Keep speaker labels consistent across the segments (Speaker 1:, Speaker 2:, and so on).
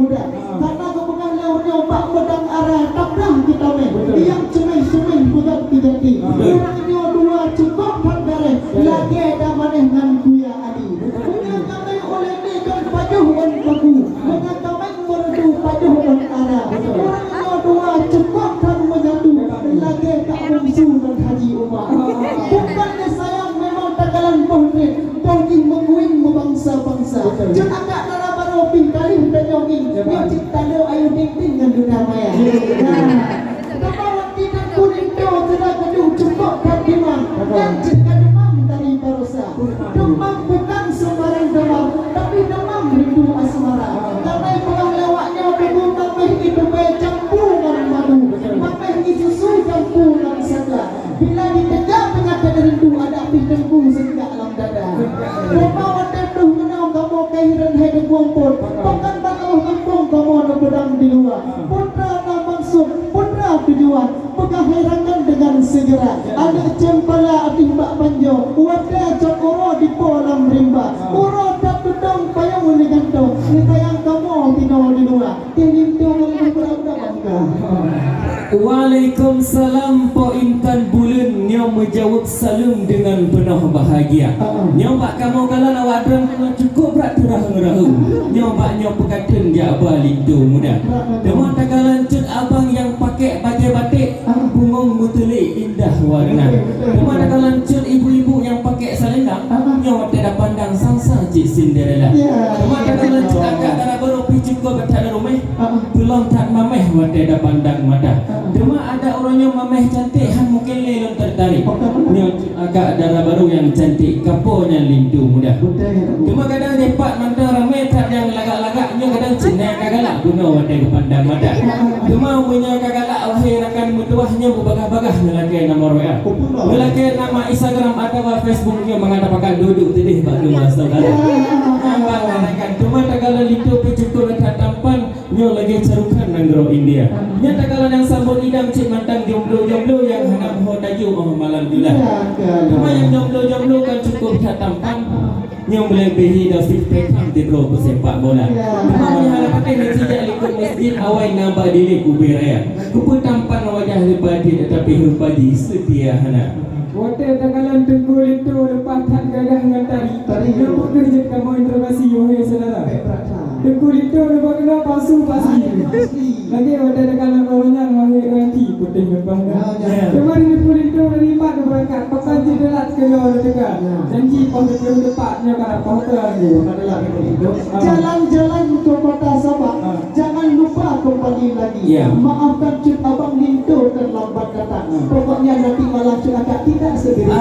Speaker 1: muda. Karena kemudian leurnya Pak Medang arah tablang kita meh. Yang cemeh-cemeh budak tidak di. Orangnya dua cukup tak beres. Lagi ada maneh ngan kuya adi. Punya kami oleh ni kan pajuh wan bagu. Punya kami merdu pajuh wan arah. Orangnya dua cukup tak menyatu. Lagi tak bungsu dan haji Umar. Bukannya sayang memang takalan pohon. Pohon menguing membangsa-bangsa. Jangan agak dalam baru kali dan nyonging. Dia cipta lo ayu ding-ding dengan dunia maya. Kebawa tidak kuning do tidak kedua cukup dan dimang. Yang jika demam dari barosa. Demam bukan sembarang demam, tapi demam rindu asmara. Karena pegang lewatnya bingung mameh itu campuran madu. Mameh itu susu campuran saga. Bila dikejar penyakit rindu ada api dengku sejak alam dada. Kebawa tentuh menau kamu kehiran hedeng buang-pun. Bahkan bakal kampung kamu ada pedang di luar. Putra nak maksud, putra tujuan. Pegang herangan dengan segera. Ada cempala api mbak panjo. Wadah cokoro di polam rimba. Uro tak pedang payung di kantong. Kita yang kamu tino di luar. Tiap tiap berapa bangga.
Speaker 2: Waalaikumsalam Po Intan Bulan. Nyo menjawab salam dengan penuh bahagia. Nyo bak kamu kalau awak drang cukup berat rahang-rahang. Nyo bak nyo pekatan dia balik do muda. Demo takalan cut abang yang pakai baju batik bungung mutelik indah warna. Demo takalan cut ibu-ibu yang pakai selendang. Nyo tidak pandang sangsa cik Cinderella. Demo takalan cut agak tanah baru picu ko bertada rumah. Belum tak mameh tidak pandang mata. Cuma ada orangnya mameh cantik, han mungkin lelon tertarik. Nyo agak darah baru yang cantik, kaponya lindu muda. Cuma kadang depak mandang ramai tak yang lagak-lagak, nyo kadang cina kagalak guna wadah kepandang mata. Cuma punya kagalak lahir akan mutuahnya bagah-bagah ngelaki nama roya. Ngelaki nama Instagram atau Facebook nyo mengatakan duduk tidih bak rumah saudara. Cuma tagalan lindu picukur tampan nyo lagi carukan nanggro India. Nya tagalan yang sambut idam cik mantang jomblo-jomblo yang hendak mohon daju malam julah. Cuma yang jomblo-jomblo kan cukup tampan. Nyo melebihi David Beckham di bro pesepak bola. Cuma mengharapkan yang sejak likut masjid awal nampak diri kubir raya. Kupu tampan wajah lepadi tetapi lepadi setia anak. Wadah tagalan tengku itu lepas tak gagah dengan tari. Nampak kerja kamu interogasi yohe saudara. Tengku itu lepas kena palsu pasti. Lagi wadah tagalan bawahnya wahai ganti putih berbangga. Kemarin tengku itu berlipat berangkat. Pakai jedelat kena orang tegak. Janji pada jauh depatnya karena pautan. Jalan-jalan ke kota Sabah. Jangan lupa kembali lagi. Maafkan cut abang lintu terlambat datang. Pokoknya nanti malah cut agak tidak sendiri.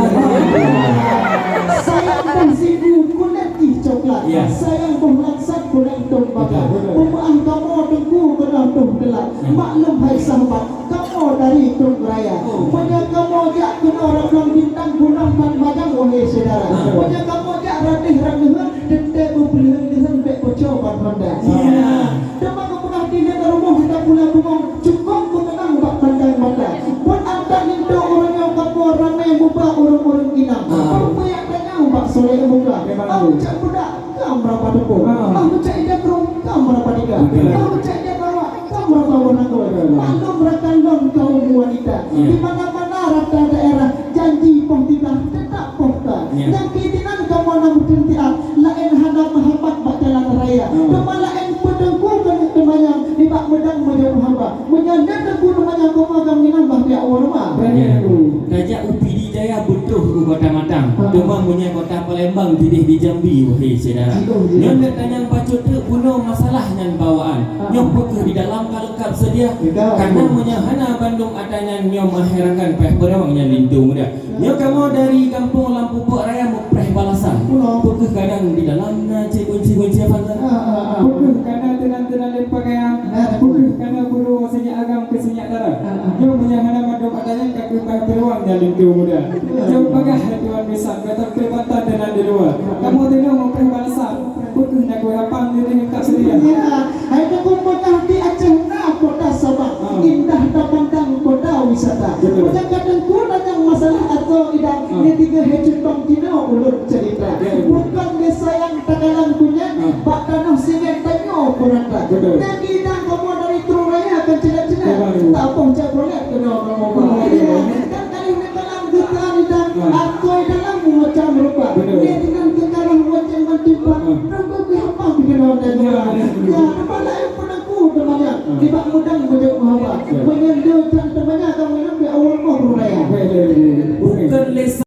Speaker 2: Sayang bersibu kulit coklat. Sayang berlangsat kulit bakar. Pemaaf kamu tengku kena tuh gelap. Maklum hai sahabat, kamu dari Tung Raya. Banyak kamu jak kena orang bilang bintang gunung dan bagang wahai saudara. Banyak kamu jak ratih ranguhan dendek bubulihun disan bek bocor ban Honda. Demang kepengah dilihat rumah kita pula bungong cukup mengenang bak pandang mata. Pun anda nindu orang yang kamu ramai muba orang-orang inang. Apa yang tanya bak sore muka. Aku cak budak kamu berapa tepuk. Aku cak ida kerung kamu berapa tiga. Aku cak ida bawa kamu berapa warna kau. Maklum rakan kaum wanita. Di mana-mana rata daerah janji pohtidah tetap pohta. Yang kitinan kamu nak berhentian lain hadap mahabat bak jalan raya. Cuma lain pedengku kena temannya di bak medang menjauh hamba. Menyandang aku namanya kau magang minang bak dia awal rumah. Gajah Upidi Jaya butuh ke kota Matang. Cuma punya kota Palembang tidih di Jambi wahai saudara. Nyon bertanya pacu tu puno masalah nyan bawaan. Nyom pekeh di dalam kalengkap sedia. Karena punya hana Bandung adanya nyom mengherakan peh berawangnya lindu muda. Nyom kamu dari kampung Lampu Pok Raya mupreh balasan. Pekeh kadang di dalam cik kunci-kunci apa tu? Pekeh kadang tenan-tenan lepakaian. Pekeh kadang buru senyak agam ke senyak darah. Nyom punya hana Bandung adanya kaki peh berawangnya lindu muda. Nyom bagah tuan besar kata kerbatan tenan di luar. Kamu tengok mupreh balasan. Pekeh nak kau rapang ni tak sedia. Hai aku pernah di Aceh na kota Sabah. Indah terpandang kota wisata. Banyak kadangku banyak masalah atau tidak. Ini tiga hejut bang Cina ulut cerita. Bukan dia sayang takalan punya. Bak tanah singet tanya kuranda.
Speaker 3: Betul.
Speaker 2: Dan kita kamu dari True Raya akan celat-celat. Tak apa cak boleh kena kamu. Kan kali ini dalam kita di dalam atau dalam macam rupa. Dia dengan sekarang macam mentimpa. Berapa apa bikin orang dan ya kepala yang penangku temannya. Di bak mudang bujang mahaba. Menyentuh temannya